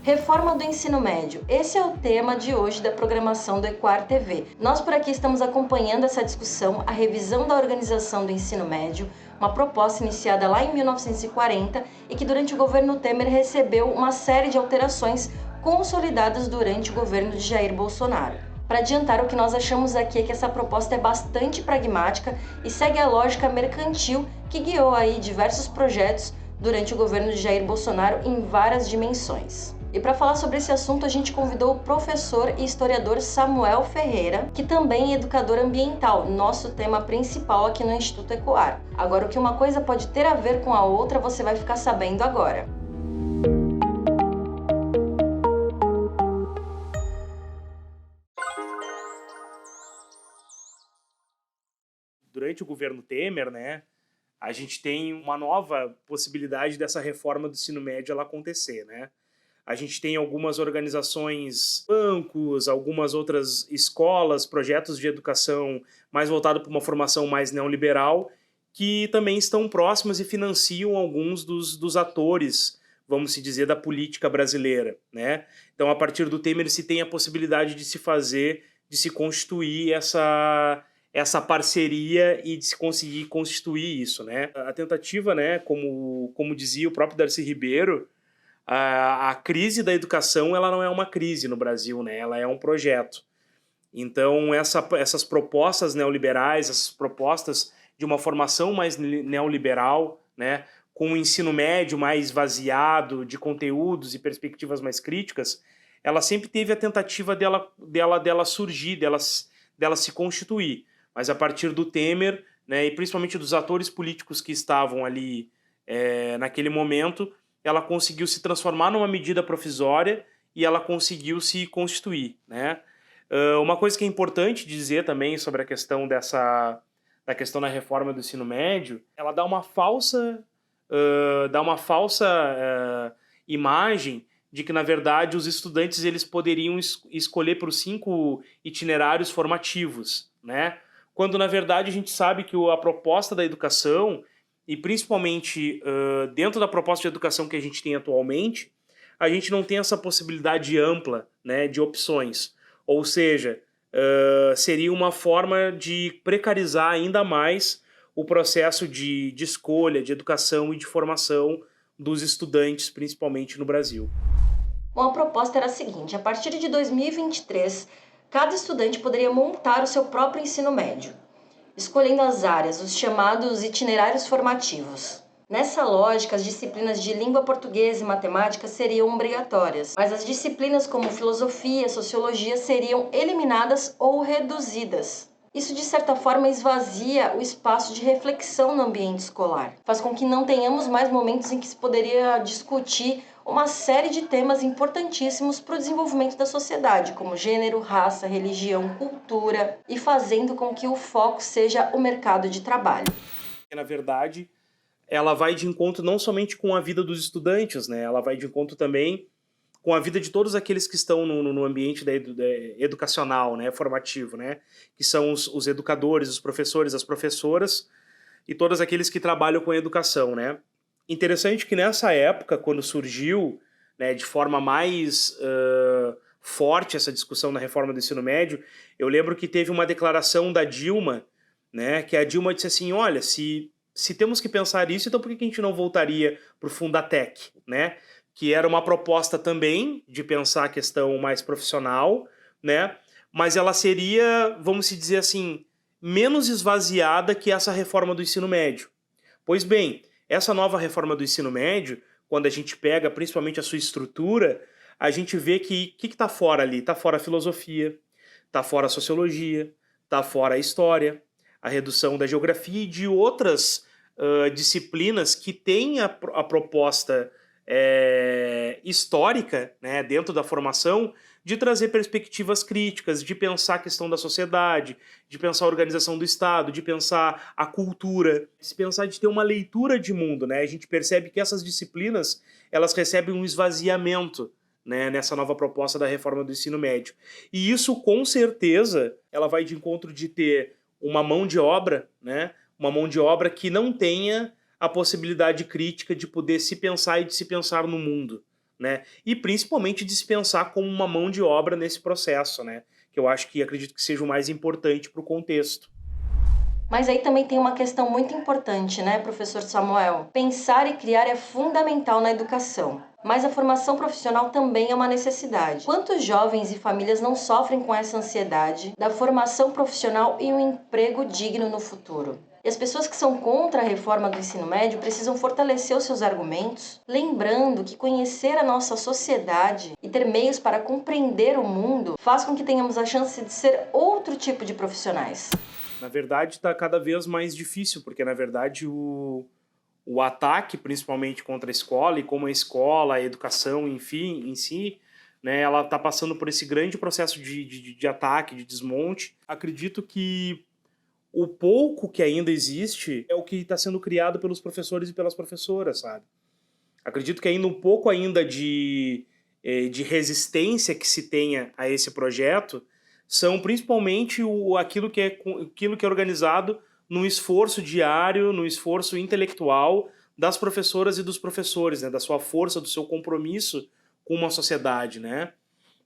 Reforma do ensino médio. Esse é o tema de hoje da programação do Ecoar TV. Nós por aqui estamos acompanhando essa discussão, a revisão da organização do ensino médio, uma proposta iniciada lá em 1940 e que durante o governo Temer recebeu uma série de alterações consolidadas durante o governo de Jair Bolsonaro. Para adiantar, o que nós achamos aqui é que essa proposta é bastante pragmática e segue a lógica mercantil que guiou aí diversos projetos durante o governo de Jair Bolsonaro em várias dimensões. E para falar sobre esse assunto, a gente convidou o professor e historiador Samuel Ferreira, que também é educador ambiental, nosso tema principal aqui no Instituto Ecoar. Agora, o que uma coisa pode ter a ver com a outra, você vai ficar sabendo agora. Durante o governo Temer, né, a gente tem uma nova possibilidade dessa reforma do ensino médio ela acontecer, né? A gente tem algumas organizações, bancos, algumas outras escolas, projetos de educação mais voltados para uma formação mais neoliberal, que também estão próximas e financiam alguns dos atores, vamos se dizer, da política brasileira, né? Então, a partir do Temer, se tem a possibilidade de se fazer, de se constituir essa parceria e de se conseguir constituir isso, né? A tentativa, né, como dizia o próprio Darcy Ribeiro, a crise da educação ela não é uma crise no Brasil, né? Ela é um projeto. Então, essas propostas neoliberais, essas propostas de uma formação mais neoliberal, né, com um ensino médio mais esvaziado de conteúdos e perspectivas mais críticas, ela sempre teve a tentativa dela surgir, dela se constituir. Mas a partir do Temer, né, e principalmente dos atores políticos que estavam ali naquele momento, ela conseguiu se transformar numa medida provisória e ela conseguiu se constituir, né? Uma coisa que é importante dizer também sobre a questão da questão da reforma do ensino médio, ela dá uma falsa imagem de que, na verdade, os estudantes eles poderiam escolher por 5 itinerários formativos, né? Quando, na verdade, a gente sabe que a proposta da educação, e principalmente dentro da proposta de educação que a gente tem atualmente, a gente não tem essa possibilidade ampla, né, de opções. Ou seja, seria uma forma de precarizar ainda mais o processo de escolha, de educação e de formação dos estudantes, principalmente no Brasil. Bom, a proposta era a seguinte: a partir de 2023, cada estudante poderia montar o seu próprio ensino médio, escolhendo as áreas, os chamados itinerários formativos. Nessa lógica, as disciplinas de língua portuguesa e matemática seriam obrigatórias, mas as disciplinas como filosofia e sociologia seriam eliminadas ou reduzidas. Isso, de certa forma, esvazia o espaço de reflexão no ambiente escolar. Faz com que não tenhamos mais momentos em que se poderia discutir uma série de temas importantíssimos para o desenvolvimento da sociedade, como gênero, raça, religião, cultura, e fazendo com que o foco seja o mercado de trabalho. Na verdade, ela vai de encontro não somente com a vida dos estudantes, né? Ela vai de encontro também com a vida de todos aqueles que estão no ambiente educacional, né, formativo, né? Que são os educadores, os professores, as professoras e todos aqueles que trabalham com a educação, né? Interessante que nessa época, quando surgiu, né, de forma mais forte essa discussão na reforma do ensino médio, eu lembro que teve uma declaração da Dilma, né, que a Dilma disse assim, olha, se temos que pensar isso, então por que a gente não voltaria para o Fundatec, né? Que era uma proposta também de pensar a questão mais profissional, né? Mas ela seria, vamos dizer assim, menos esvaziada que essa reforma do ensino médio. Pois bem, essa nova reforma do ensino médio, quando a gente pega principalmente a sua estrutura, a gente vê que está fora ali? Está fora a filosofia, está fora a sociologia, está fora a história, a redução da geografia e de outras disciplinas que têm a proposta histórica, né, dentro da formação, de trazer perspectivas críticas, de pensar a questão da sociedade, de pensar a organização do Estado, de pensar a cultura, de pensar de ter uma leitura de mundo, né? A gente percebe que essas disciplinas elas recebem um esvaziamento, né, nessa nova proposta da reforma do ensino médio. E isso, com certeza, ela vai de encontro de ter uma mão de obra, né, uma mão de obra que não tenha a possibilidade crítica de poder se pensar e de se pensar no mundo, né? E principalmente dispensar como uma mão de obra nesse processo, né? Que eu acho que acredito que seja o mais importante para o contexto. Mas aí também tem uma questão muito importante, né, professor Samuel? Pensar e criar é fundamental na educação. Mas a formação profissional também é uma necessidade. Quantos jovens e famílias não sofrem com essa ansiedade da formação profissional e um emprego digno no futuro? E as pessoas que são contra a reforma do ensino médio precisam fortalecer os seus argumentos, lembrando que conhecer a nossa sociedade e ter meios para compreender o mundo faz com que tenhamos a chance de ser outro tipo de profissionais. Na verdade, está cada vez mais difícil, porque, na verdade, o ataque, principalmente contra a escola, e como a escola, a educação, enfim, em si, né, ela está passando por esse grande processo de ataque, de desmonte. Acredito que o pouco que ainda existe é o que está sendo criado pelos professores e pelas professoras, sabe? Acredito que ainda um pouco ainda de resistência que se tenha a esse projeto são principalmente aquilo que é organizado num esforço diário, num esforço intelectual das professoras e dos professores, né? Da sua força, do seu compromisso com uma sociedade, né?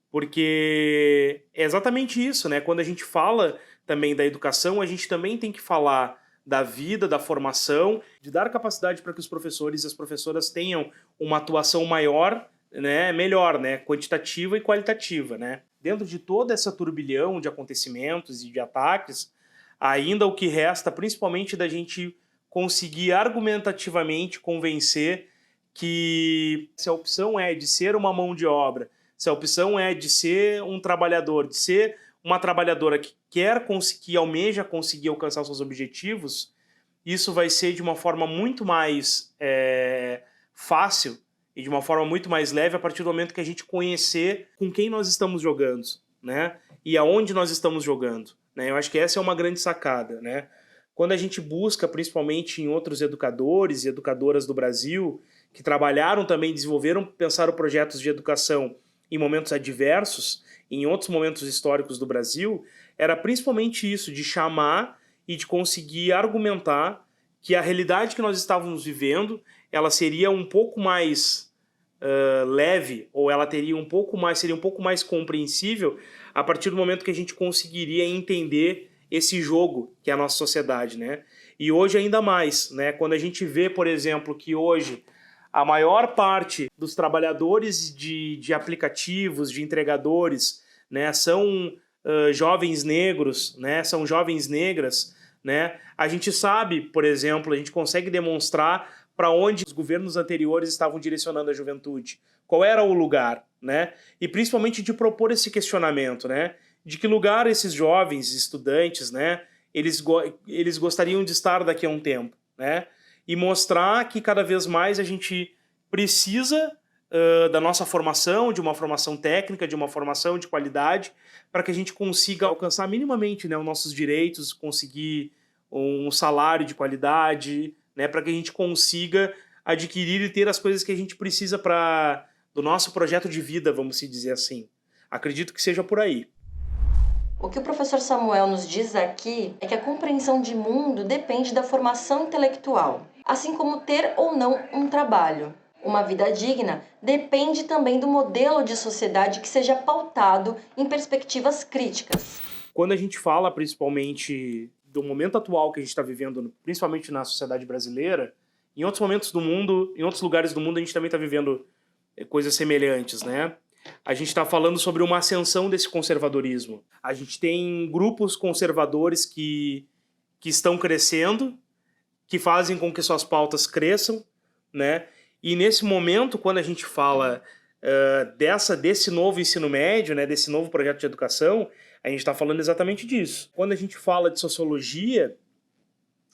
Porque é exatamente isso, né? Quando a gente fala também da educação, a gente também tem que falar da vida, da formação, de dar capacidade para que os professores e as professoras tenham uma atuação maior, né, melhor, né, quantitativa e qualitativa, né? Dentro de toda essa turbilhão de acontecimentos e de ataques, ainda o que resta, principalmente da gente conseguir argumentativamente convencer que se a opção é de ser uma mão de obra, se a opção é de ser um trabalhador, de ser uma trabalhadora que almeja conseguir alcançar seus objetivos, isso vai ser de uma forma muito mais fácil e de uma forma muito mais leve a partir do momento que a gente conhecer com quem nós estamos jogando, né? E aonde nós estamos jogando, né? Eu acho que essa é uma grande sacada, né? Quando a gente busca, principalmente em outros educadores e educadoras do Brasil, que trabalharam também, desenvolveram, pensaram projetos de educação em momentos adversos, em outros momentos históricos do Brasil, era principalmente isso, de chamar e de conseguir argumentar que a realidade que nós estávamos vivendo, ela seria um pouco mais leve, ou ela seria um pouco mais compreensível a partir do momento que a gente conseguiria entender esse jogo que é a nossa sociedade, né? E hoje ainda mais, né? Quando a gente vê, por exemplo, que hoje a maior parte dos trabalhadores de aplicativos, de entregadores, né, são jovens negros, né, são jovens negras, né? A gente sabe, por exemplo, a gente consegue demonstrar para onde os governos anteriores estavam direcionando a juventude, qual era o lugar, né? E principalmente de propor esse questionamento, né? De que lugar esses jovens estudantes, né, eles gostariam de estar daqui a um tempo, né? E mostrar que cada vez mais a gente precisa da nossa formação, de uma formação técnica, de uma formação de qualidade, para que a gente consiga alcançar minimamente, né, os nossos direitos, conseguir um salário de qualidade, né, para que a gente consiga adquirir e ter as coisas que a gente precisa do nosso projeto de vida, vamos se dizer assim. Acredito que seja por aí. O que o professor Samuel nos diz aqui é que a compreensão de mundo depende da formação intelectual, assim como ter ou não um trabalho. Uma vida digna depende também do modelo de sociedade que seja pautado em perspectivas críticas. Quando a gente fala principalmente do momento atual que a gente está vivendo, principalmente na sociedade brasileira, em outros momentos do mundo, em outros lugares do mundo, a gente também está vivendo coisas semelhantes, né? A gente está falando sobre uma ascensão desse conservadorismo. A gente tem grupos conservadores que estão crescendo, que fazem com que suas pautas cresçam, né? E nesse momento, quando a gente fala desse novo ensino médio, né, desse novo projeto de educação, a gente está falando exatamente disso. Quando a gente fala de sociologia,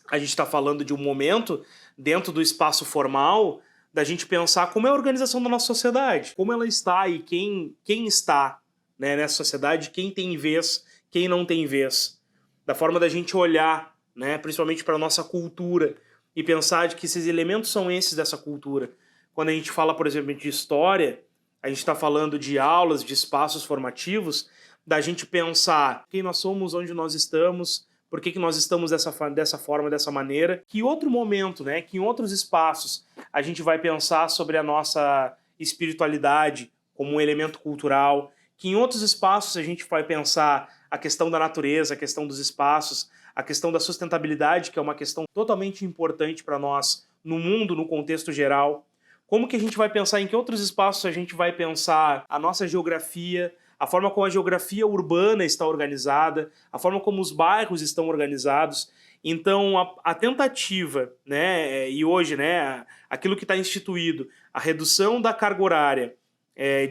a gente está falando de um momento dentro do espaço formal da gente pensar como é a organização da nossa sociedade, como ela está e quem está, né, nessa sociedade, quem tem vez, quem não tem vez. Da forma da gente olhar, né, principalmente para a nossa cultura e pensar de que esses elementos são esses dessa cultura. Quando a gente fala, por exemplo, de história, a gente está falando de aulas, de espaços formativos, da gente pensar quem nós somos, onde nós estamos, por que nós estamos dessa forma, dessa maneira. Que em outro momento, né, que em outros espaços, a gente vai pensar sobre a nossa espiritualidade, como um elemento cultural, que em outros espaços a gente vai pensar a questão da natureza, a questão dos espaços, a questão da sustentabilidade, que é uma questão totalmente importante para nós no mundo, no contexto geral. Como que a gente vai pensar, em que outros espaços a gente vai pensar a nossa geografia, a forma como a geografia urbana está organizada, a forma como os bairros estão organizados. Então, a tentativa, né, e hoje, né, aquilo que está instituído, a redução da carga horária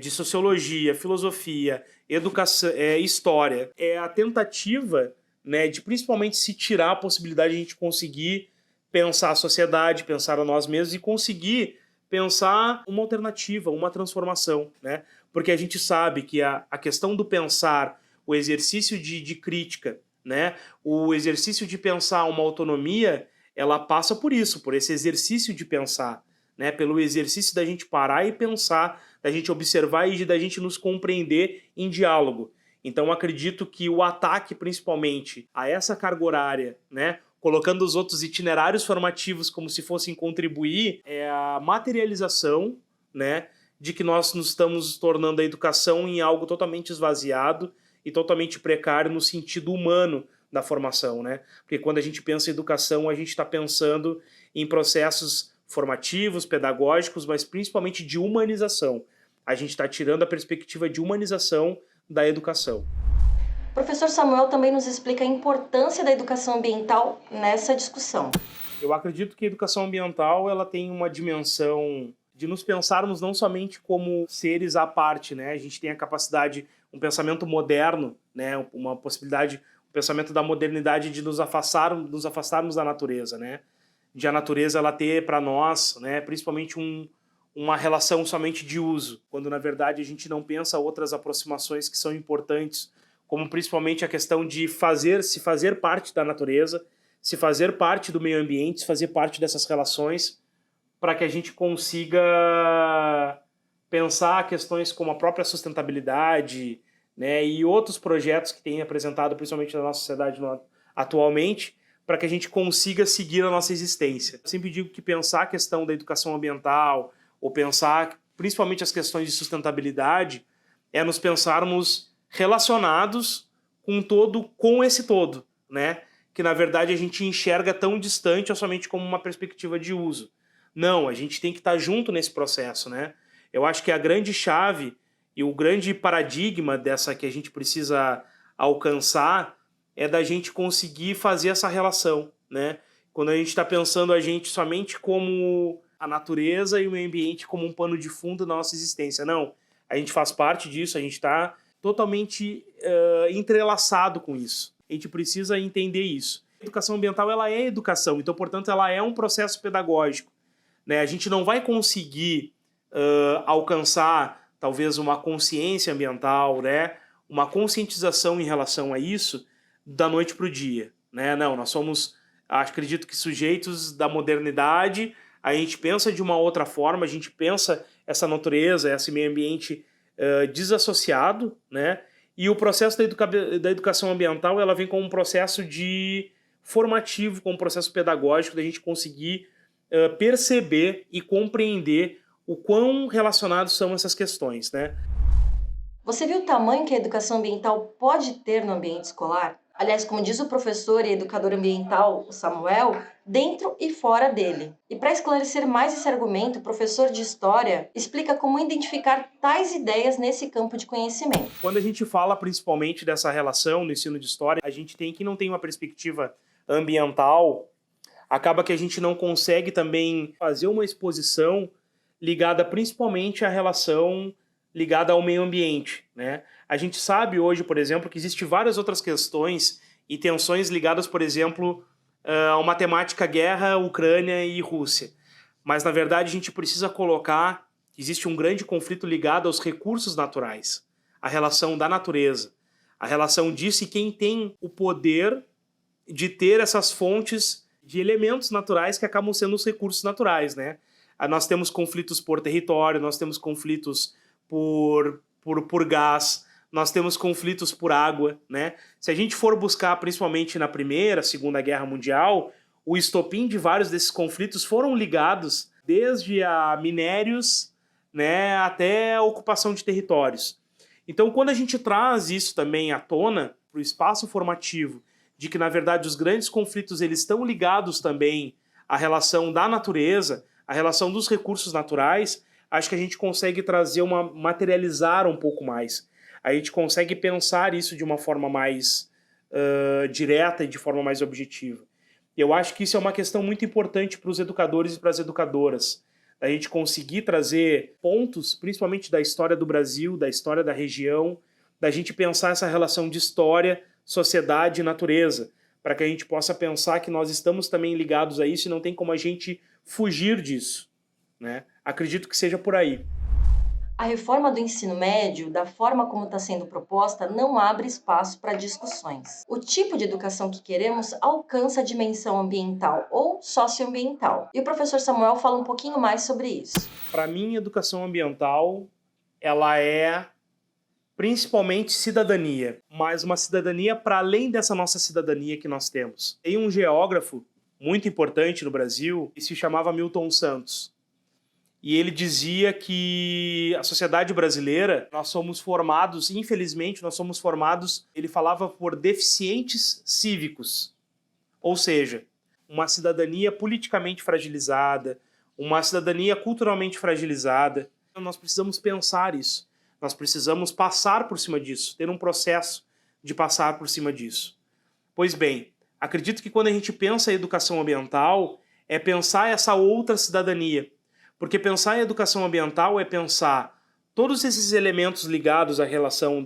de sociologia, filosofia, educação, história, é a tentativa, né, de principalmente se tirar a possibilidade de a gente conseguir pensar a sociedade, pensar a nós mesmos e conseguir pensar uma alternativa, uma transformação, né? Porque a gente sabe que a questão do pensar, o exercício de crítica, né? O exercício de pensar uma autonomia, ela passa por isso, por esse exercício de pensar, né? Pelo exercício da gente parar e pensar, da gente observar e da gente nos compreender em diálogo. Então acredito que o ataque principalmente a essa carga horária, né, colocando os outros itinerários formativos como se fossem contribuir, é a materialização, né, de que nós nos estamos tornando a educação em algo totalmente esvaziado e totalmente precário no sentido humano da formação, né? Porque quando a gente pensa em educação, a gente está pensando em processos formativos, pedagógicos, mas principalmente de humanização. A gente está tirando a perspectiva de humanização da educação. O professor Samuel também nos explica a importância da educação ambiental nessa discussão. Eu acredito que a educação ambiental ela tem uma dimensão de nos pensarmos não somente como seres à parte, né? A gente tem a capacidade, um pensamento moderno, né? Uma possibilidade, um pensamento da modernidade de nos afastarmos da natureza, né? De a natureza ela ter para nós, né? Principalmente uma relação somente de uso, quando na verdade a gente não pensa outras aproximações que são importantes, como principalmente a questão de se fazer parte da natureza, se fazer parte do meio ambiente, se fazer parte dessas relações, para que a gente consiga pensar questões como a própria sustentabilidade, né, e outros projetos que têm apresentado, principalmente na nossa sociedade atualmente, para que a gente consiga seguir a nossa existência. Eu sempre digo que pensar a questão da educação ambiental, ou pensar principalmente as questões de sustentabilidade, é nos pensarmos relacionados com esse todo, né? Que na verdade a gente enxerga tão distante ou somente como uma perspectiva de uso. Não, a gente tem que estar junto nesse processo, né? Eu acho que a grande chave e o grande paradigma dessa que a gente precisa alcançar é da gente conseguir fazer essa relação, né? Quando a gente está pensando a gente somente como a natureza e o meio ambiente como um pano de fundo da nossa existência. Não, a gente faz parte disso, a gente está totalmente entrelaçado com isso. A gente precisa entender isso. A educação ambiental ela é educação, então, portanto, ela é um processo pedagógico, né? A gente não vai conseguir alcançar, talvez, uma consciência ambiental, né? Uma conscientização em relação a isso da noite para o dia, né? Não, nós somos, acredito que, sujeitos da modernidade. A gente pensa de uma outra forma, a gente pensa essa natureza, esse meio ambiente desassociado, né? E o processo da educação ambiental ela vem como um processo formativo, como um processo pedagógico, da gente conseguir perceber e compreender o quão relacionados são essas questões, né? Você viu o tamanho que a educação ambiental pode ter no ambiente escolar? Aliás, como diz o professor e educador ambiental, o Samuel, dentro e fora dele. E para esclarecer mais esse argumento, o professor de História explica como identificar tais ideias nesse campo de conhecimento. Quando a gente fala principalmente dessa relação no ensino de História, a gente não tem uma perspectiva ambiental, acaba que a gente não consegue também fazer uma exposição ligada principalmente à relação ligada ao meio ambiente, né? A gente sabe hoje, por exemplo, que existem várias outras questões e tensões ligadas, por exemplo, a uma temática guerra, Ucrânia e Rússia. Mas, na verdade, a gente precisa colocar que existe um grande conflito ligado aos recursos naturais, a relação da natureza, a relação disso e quem tem o poder de ter essas fontes de elementos naturais que acabam sendo os recursos naturais, né? Nós temos conflitos por território, nós temos conflitos por gás, nós temos conflitos por água, né? Se a gente for buscar principalmente na Primeira, Segunda Guerra Mundial, o estopim de vários desses conflitos foram ligados desde a minérios, né, até a ocupação de territórios. Então, quando a gente traz isso também à tona, para o espaço formativo, de que, na verdade, os grandes conflitos eles estão ligados também à relação da natureza, à relação dos recursos naturais, acho que a gente consegue materializar um pouco mais. A gente consegue pensar isso de uma forma mais direta e de forma mais objetiva. Eu acho que isso é uma questão muito importante para os educadores e para as educadoras. A gente conseguir trazer pontos, principalmente da história do Brasil, da história da região, da gente pensar essa relação de história, sociedade e natureza, para que a gente possa pensar que nós estamos também ligados a isso e não tem como a gente fugir disso, né? Acredito que seja por aí. A reforma do ensino médio, da forma como está sendo proposta, não abre espaço para discussões. O tipo de educação que queremos alcança a dimensão ambiental ou socioambiental. E o professor Samuel fala um pouquinho mais sobre isso. Para mim, educação ambiental, ela é principalmente cidadania, mas uma cidadania para além dessa nossa cidadania que nós temos. Tem um geógrafo muito importante no Brasil que se chamava Milton Santos. E ele dizia que a sociedade brasileira, nós somos formados, infelizmente, ele falava por deficientes cívicos. Ou seja, uma cidadania politicamente fragilizada, uma cidadania culturalmente fragilizada. Nós precisamos pensar isso. Nós precisamos passar por cima disso, ter um processo de passar por cima disso. Pois bem, acredito que quando a gente pensa em educação ambiental, é pensar essa outra cidadania. Porque pensar em educação ambiental é pensar todos esses elementos ligados à relação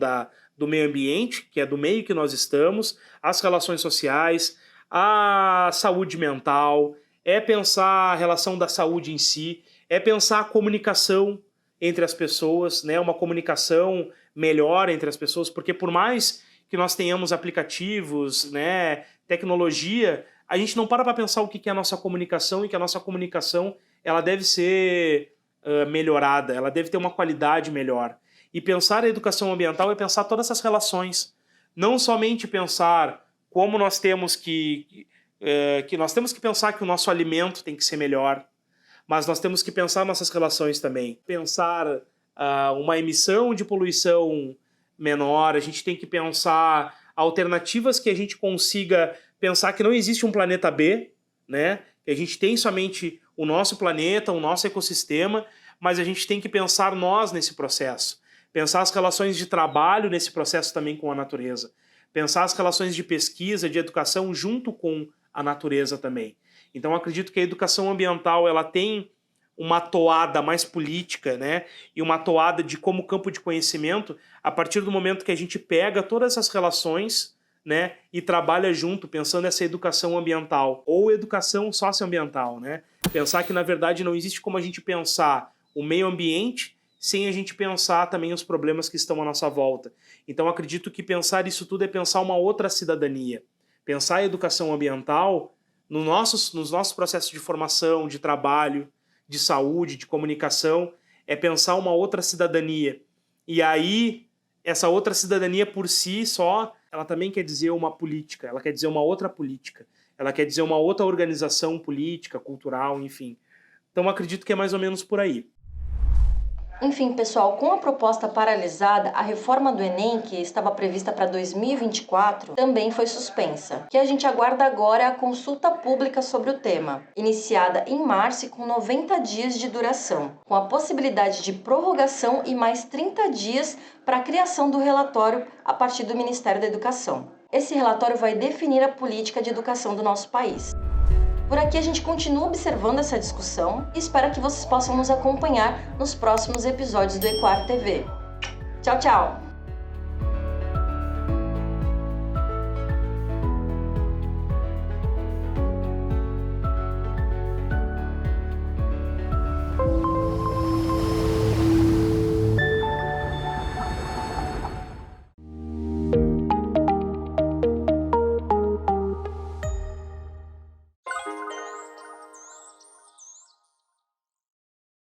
do meio ambiente, que é do meio que nós estamos, as relações sociais, a saúde mental, é pensar a relação da saúde em si, é pensar a comunicação entre as pessoas, né, uma comunicação melhor entre as pessoas, porque por mais que nós tenhamos aplicativos, né, tecnologia, a gente não para pensar o que é a nossa comunicação e que a nossa comunicação ela deve ser melhorada, ela deve ter uma qualidade melhor. E pensar a educação ambiental é pensar todas essas relações. Não somente pensar como nós temos que pensar que o nosso alimento tem que ser melhor, mas nós temos que pensar nossas relações também. Pensar uma emissão de poluição menor, a gente tem que pensar alternativas que a gente consiga pensar que não existe um planeta B, né? Que a gente tem somente o nosso planeta, o nosso ecossistema, mas a gente tem que pensar nós nesse processo. Pensar as relações de trabalho nesse processo também com a natureza. Pensar as relações de pesquisa, de educação junto com a natureza também. Então acredito que a educação ambiental ela tem uma toada mais política, né? E uma toada de como campo de conhecimento a partir do momento que a gente pega todas essas relações, né, e trabalha junto, pensando nessa educação ambiental ou educação socioambiental, né? Pensar que, na verdade, não existe como a gente pensar o meio ambiente sem a gente pensar também os problemas que estão à nossa volta. Então, acredito que pensar isso tudo é pensar uma outra cidadania. Pensar a educação ambiental nos nossos processos de formação, de trabalho, de saúde, de comunicação, é pensar uma outra cidadania. E aí, essa outra cidadania por si só, ela também quer dizer uma política, ela quer dizer uma outra política, ela quer dizer uma outra organização política, cultural, enfim. Então acredito que é mais ou menos por aí. Enfim, pessoal, com a proposta paralisada, a reforma do Enem, que estava prevista para 2024, também foi suspensa. O que a gente aguarda agora é a consulta pública sobre o tema, iniciada em março e com 90 dias de duração, com a possibilidade de prorrogação e mais 30 dias para a criação do relatório a partir do Ministério da Educação. Esse relatório vai definir a política de educação do nosso país. Por aqui a gente continua observando essa discussão e espero que vocês possam nos acompanhar nos próximos episódios do Equar TV. Tchau, tchau!